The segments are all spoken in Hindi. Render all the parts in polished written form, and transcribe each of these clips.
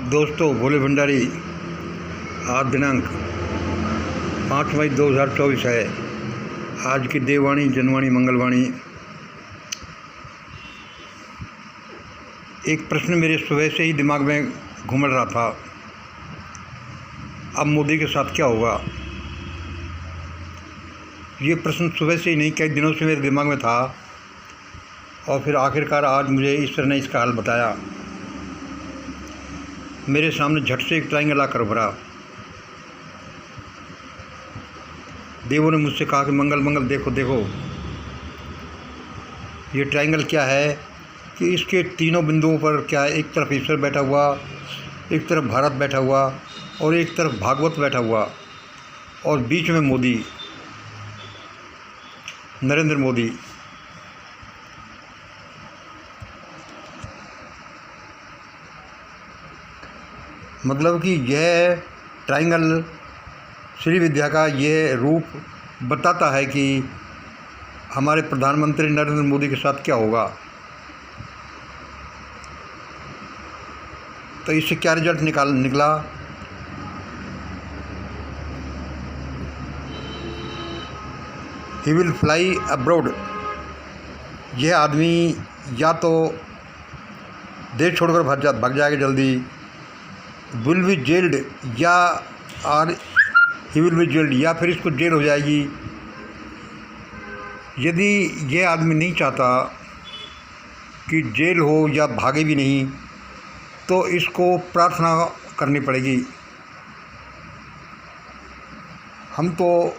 दोस्तों, भोले भंडारी। आज दिनांक 5 मई 2024 है। आज की देववाणी, जनवाणी, मंगलवाणी। एक प्रश्न मेरे सुबह से ही दिमाग में घूम रहा था, अब मोदी के साथ क्या होगा। ये प्रश्न सुबह से ही नहीं, कई दिनों से मेरे दिमाग में था और फिर आखिरकार आज मुझे ईश्वर ने इसका हल बताया। मेरे सामने झट से एक ट्रायंगल आकर उभरा। देवों ने मुझसे कहा कि मंगल मंगल देखो देखो, ये ट्रायंगल क्या है कि इसके तीनों बिंदुओं पर क्या है, एक तरफ ईश्वर बैठा हुआ, एक तरफ भारत बैठा हुआ और एक तरफ भागवत बैठा हुआ और बीच में मोदी, नरेंद्र मोदी। मतलब कि यह ट्रायंगल श्री विद्या का यह रूप बताता है कि हमारे प्रधानमंत्री नरेंद्र मोदी के साथ क्या होगा। तो इससे क्या रिजल्ट निकला। He will fly abroad. यह आदमी या तो देश छोड़कर भाग जाएगा जल्दी, विल बी जेल्ड या और ही विल बी जेल्ड, या फिर इसको जेल हो जाएगी। यदि ये आदमी नहीं चाहता कि जेल हो या भागे भी नहीं, तो इसको प्रार्थना करनी पड़ेगी। हम तो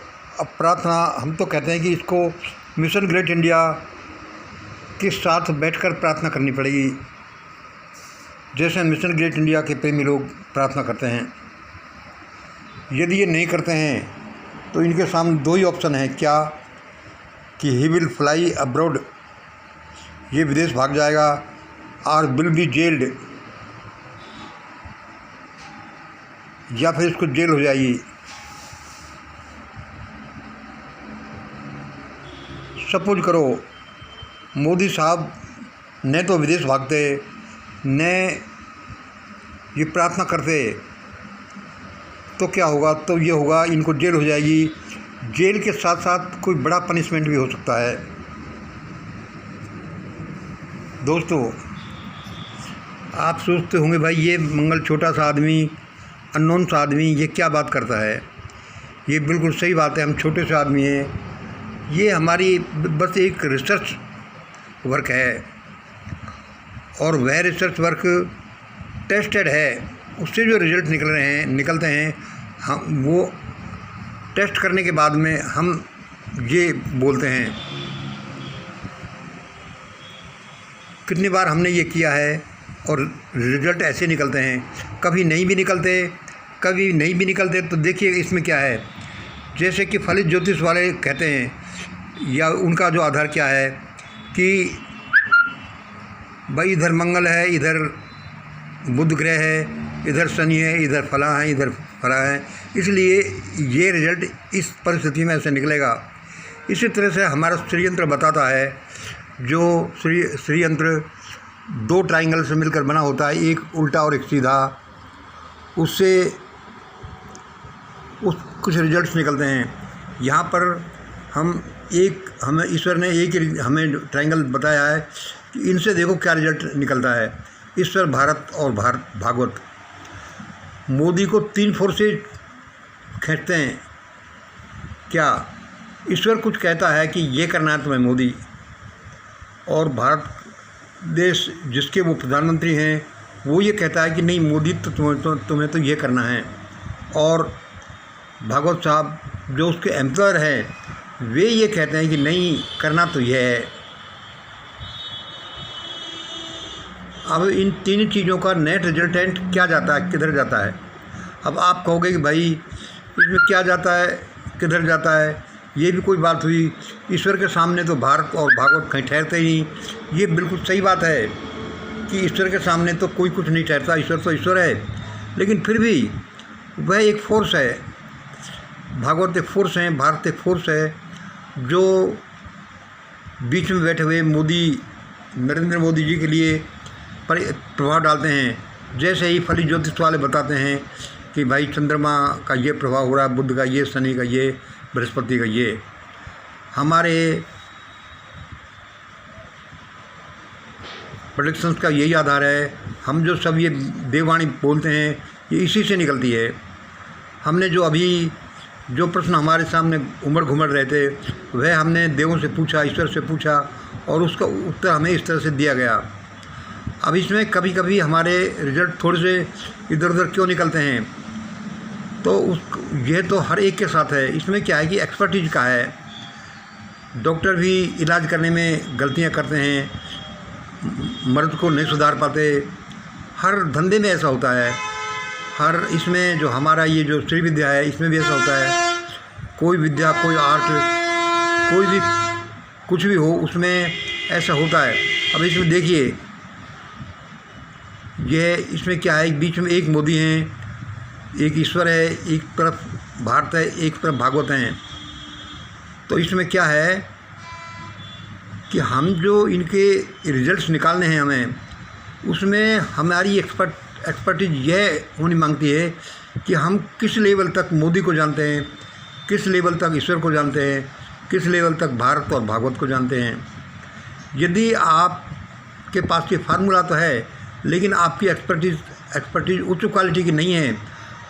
कहते हैं कि इसको मिशन ग्रेट इंडिया के साथ बैठकर प्रार्थना करनी पड़ेगी, जैसे मिशन ग्रेट इंडिया के प्रेमी लोग प्रार्थना करते हैं। यदि ये नहीं करते हैं तो इनके सामने दो ही ऑप्शन हैं, क्या कि ही विल फ्लाई अब्रॉड, ये विदेश भाग जाएगा, और विल बी जेल्ड, या फिर इसको जेल हो जाएगी। सपोज करो मोदी साहब न तो विदेश भागते न ये प्रार्थना करते, तो क्या होगा, तो ये होगा, इनको जेल हो जाएगी। जेल के साथ साथ कोई बड़ा पनिशमेंट भी हो सकता है। दोस्तों, आप सोचते होंगे भाई ये मंगल छोटा सा आदमी, अननोन सा आदमी, ये क्या बात करता है। ये बिल्कुल सही बात है, हम छोटे से आदमी हैं। ये हमारी बस एक रिसर्च वर्क है और वह रिसर्च वर्क टेस्टेड है। उससे जो रिज़ल्ट निकलते हैं हम वो टेस्ट करने के बाद में हम ये बोलते हैं। कितनी बार हमने ये किया है और रिज़ल्ट ऐसे निकलते हैं, कभी नहीं भी निकलते। तो देखिए इसमें क्या है, जैसे कि फलित ज्योतिष वाले कहते हैं, या उनका जो आधार क्या है कि भाई इधर मंगल है, इधर बुध ग्रह है, इधर शनि है, इधर फला है, इधर फला है, इसलिए ये रिजल्ट इस परिस्थिति में ऐसे निकलेगा। इसी तरह से हमारा श्रीयंत्र बताता है, जो श्रीयंत्र दो ट्रायंगल से मिलकर बना होता है, एक उल्टा और एक सीधा, उससे कुछ रिजल्ट्स निकलते हैं। यहाँ पर हमें ईश्वर ने एक ही हमें ट्रायंगल बताया है कि इनसे देखो क्या रिजल्ट निकलता है। ईश्वर, भारत और भागवत। मोदी को 3 फोर्सेज खींचते हैं। क्या ईश्वर कुछ कहता है कि ये करना है तुम्हें मोदी, और भारत देश जिसके वो प्रधानमंत्री हैं वो ये कहता है कि नहीं मोदी, तो तुम्हें तो ये करना है। और भागवत साहब जो उसके एम्पायर हैं वे ये कहते हैं कि नहीं करना तो यह है। अब इन तीन चीज़ों का नेट रिजल्टेंट क्या जाता है, किधर जाता है। अब आप कहोगे कि भाई इसमें क्या जाता है, किधर जाता है, ये भी कोई बात हुई। ईश्वर के सामने तो भारत और भागवत कहीं ठहरते ही नहीं। ये बिल्कुल सही बात है कि ईश्वर के सामने तो कोई कुछ नहीं ठहरता, ईश्वर तो ईश्वर है। लेकिन फिर भी वह एक फोर्स है, भागवत एक फोर्स है, भारत एक फोर्स है, जो बीच में बैठे हुए मोदी, नरेंद्र मोदी जी के लिए प्रभाव डालते हैं। जैसे ही फली ज्योतिष वाले बताते हैं कि भाई चंद्रमा का ये प्रभाव हो रहा है, बुध का ये, शनि का ये, बृहस्पति का ये, हमारे प्रेडिक्शंस का यही आधार है। हम जो सब ये देववाणी बोलते हैं ये इसी से निकलती है। हमने जो प्रश्न हमारे सामने उमड़ घुमड़ रहे थे वह हमने देवों से पूछा, ईश्वर से पूछा और उसका उत्तर हमें इस तरह से दिया गया। अब इसमें कभी कभी हमारे रिजल्ट थोड़े से इधर उधर क्यों निकलते हैं, तो यह तो हर एक के साथ है। इसमें क्या है कि एक्सपर्टीज का है। डॉक्टर भी इलाज करने में गलतियां करते हैं, मर्द को नहीं सुधार पाते। हर धंधे में ऐसा होता है, हर इसमें जो हमारा ये जो स्त्री विद्या है इसमें भी ऐसा होता है। कोई विद्या, कोई आर्ट, कोई भी कुछ भी हो उसमें ऐसा होता है। अब इसमें देखिए इसमें क्या है, बीच में एक मोदी हैं, एक ईश्वर है, एक तरफ भारत है, एक तरफ भागवत हैं। तो इसमें क्या है कि हम जो इनके रिजल्ट्स निकालने हैं हमें, उसमें हमारी एक्सपर्टीज यह होनी मांगती है कि हम किस लेवल तक मोदी को जानते हैं, किस लेवल तक ईश्वर को जानते हैं, किस लेवल तक भारत और भागवत को जानते हैं। यदि आपके पास ये फार्मूला तो है लेकिन आपकी एक्सपर्टीज उच्च क्वालिटी की नहीं है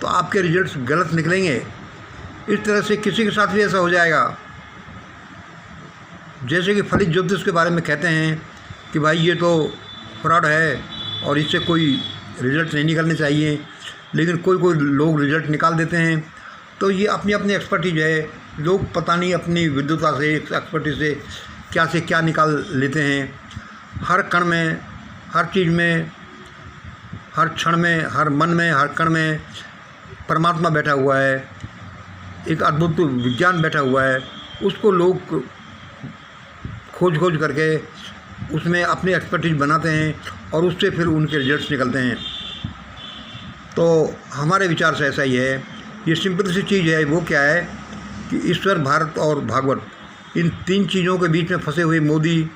तो आपके रिजल्ट्स गलत निकलेंगे। इस तरह से किसी के साथ भी ऐसा हो जाएगा। जैसे कि फलित ज्योतिष के बारे में कहते हैं कि भाई ये तो फ्रॉड है और इससे कोई रिजल्ट नहीं निकलने चाहिए, लेकिन कोई लोग रिजल्ट निकाल देते हैं। तो ये अपनी अपनी एक्सपर्टीज है। लोग पता नहीं अपनी विद्वता से, एक्सपर्टीज से क्या निकाल लेते हैं। हर कण में, हर चीज़ में, हर क्षण में, हर मन में, हर कण में परमात्मा बैठा हुआ है, एक अद्भुत विज्ञान बैठा हुआ है। उसको लोग खोज करके उसमें अपनी एक्सपर्टीज बनाते हैं और उससे फिर उनके रिजल्ट्स निकलते हैं। तो हमारे विचार से ऐसा ही है। ये सिंपल सी चीज़ है। वो क्या है कि ईश्वर, भारत और भागवत, इन तीन चीज़ों के बीच में फंसे हुए मोदी,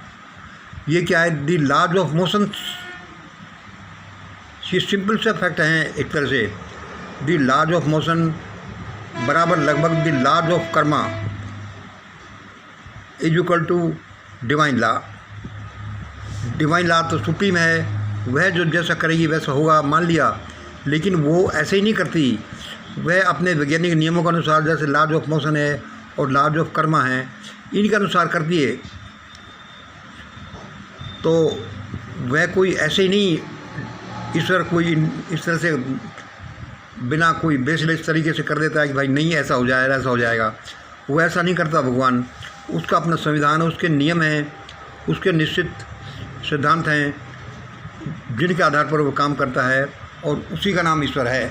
ये क्या है, दी लॉज ऑफ मोशन। ये सिंपल से फैक्ट हैं एक तरह से। दी लॉज ऑफ मोशन बराबर लगभग the laws of karma is equal to divine law. Divine law तो सुप्रीम है, वह जो जैसा करेगी वैसा होगा, मान लिया। लेकिन वो ऐसे ही नहीं करती, वह अपने वैज्ञानिक नियमों के अनुसार, जैसे लॉज ऑफ मोशन है और लॉज ऑफ कर्मा है, इनके अनुसार करती है। तो वह कोई ऐसे ही नहीं, ईश्वर कोई इस तरह से बिना कोई बेसलेस तरीके से कर देता है कि भाई नहीं ऐसा हो जाएगा, ऐसा हो जाएगा। वो ऐसा नहीं करता भगवान। उसका अपना संविधान है, उसके नियम हैं, उसके निश्चित सिद्धांत हैं जिनके आधार पर वो काम करता है और उसी का नाम ईश्वर है।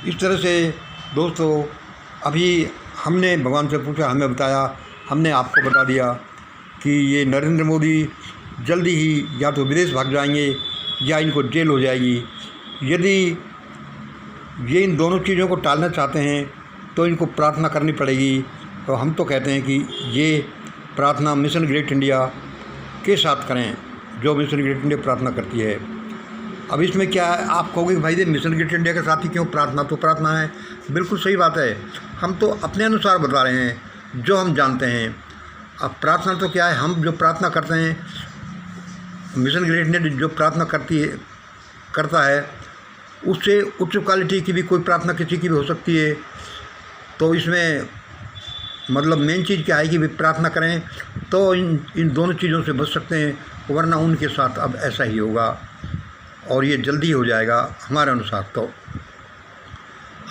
इस तरह से दोस्तों, अभी हमने भगवान से पूछा, हमें बताया, हमने आपको बता दिया कि ये नरेंद्र मोदी जल्दी ही या तो विदेश भाग जाएंगे या इनको जेल हो जाएगी। यदि ये इन दोनों चीज़ों को टालना चाहते हैं तो इनको प्रार्थना करनी पड़ेगी। तो हम तो कहते हैं कि ये प्रार्थना मिशन ग्रेट इंडिया के साथ करें, जो मिशन ग्रेट इंडिया प्रार्थना करती है। अब इसमें क्या है, आप कहोगे भाई ये मिशन ग्रेट इंडिया के साथ ही क्यों प्रार्थना, तो प्रार्थना है, बिल्कुल सही बात है। हम तो अपने अनुसार बता रहे हैं जो हम जानते हैं। अब प्रार्थना तो क्या है, हम जो प्रार्थना करते हैं, मिशन ग्रेट इंडिया जो प्रार्थना करता है उससे उच्च क्वालिटी की भी कोई प्रार्थना किसी की भी हो सकती है। तो इसमें मतलब मेन चीज़ क्या है कि वे प्रार्थना करें तो इन दोनों चीज़ों से बच सकते हैं, वरना उनके साथ अब ऐसा ही होगा और ये जल्दी हो जाएगा हमारे अनुसार। तो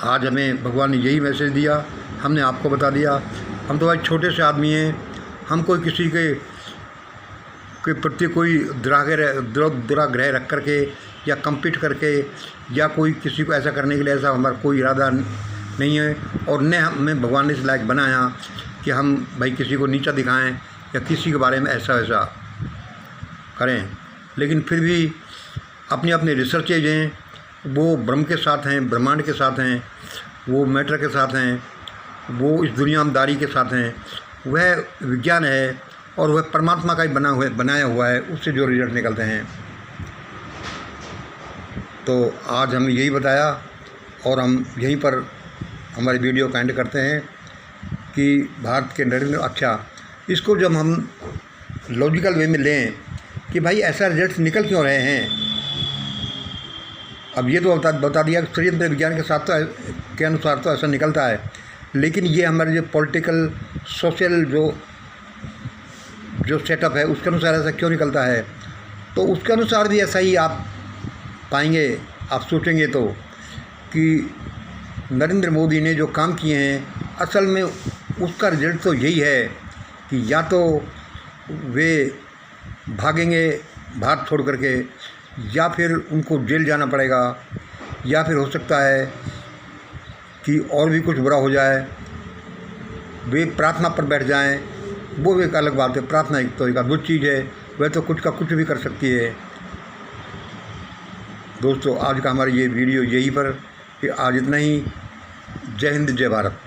आज हमें भगवान ने यही मैसेज दिया, हमने आपको बता दिया। हम तो भाई छोटे से आदमी हैं, हम कोई किसी के प्रति कोई दुराग्रह रख करके या कम्पीट करके या कोई किसी को ऐसा करने के लिए ऐसा हमारा कोई इरादा नहीं है। और न हमें भगवान ने इस लायक बनाया कि हम भाई किसी को नीचा दिखाएं या किसी के बारे में ऐसा वैसा करें। लेकिन फिर भी अपनी अपनी रिसर्चेज हैं, वो ब्रह्म के साथ हैं, ब्रह्मांड के साथ हैं, वो मैटर के साथ हैं, वो इस दुनियादारी के साथ हैं। वह विज्ञान है और वह परमात्मा का ही बनाया हुआ है, उससे जो रिजल्ट निकलते हैं। तो आज हमने यही बताया और हम यहीं पर हमारी वीडियो का एंड करते हैं कि भारत के नरेंद्र इसको जब हम लॉजिकल वे में लें कि भाई ऐसा रिजल्ट निकल क्यों रहे हैं। अब ये तो बता दिया कि षड्यंत्र विज्ञान के साथ के अनुसार तो ऐसा निकलता है, लेकिन ये हमारे जो पॉलिटिकल सोशल जो सेटअप है उसके अनुसार ऐसा क्यों निकलता है। तो उसके अनुसार भी ऐसा ही आप पाएंगे, आप सोचेंगे तो, कि नरेंद्र मोदी ने जो काम किए हैं असल में उसका रिजल्ट तो यही है कि या तो वे भागेंगे भारत छोड़ करके, या फिर उनको जेल जाना पड़ेगा, या फिर हो सकता है कि और भी कुछ बुरा हो जाए, वे प्रार्थना पर बैठ जाएं। वो एक अलग बात है, प्रार्थना एक तो एक अद्भुत चीज़ है, वह तो कुछ का कुछ भी कर सकती है। दोस्तों आज का हमारा ये वीडियो यहीं पर कि आज इतना ही। जय हिंद जय भारत।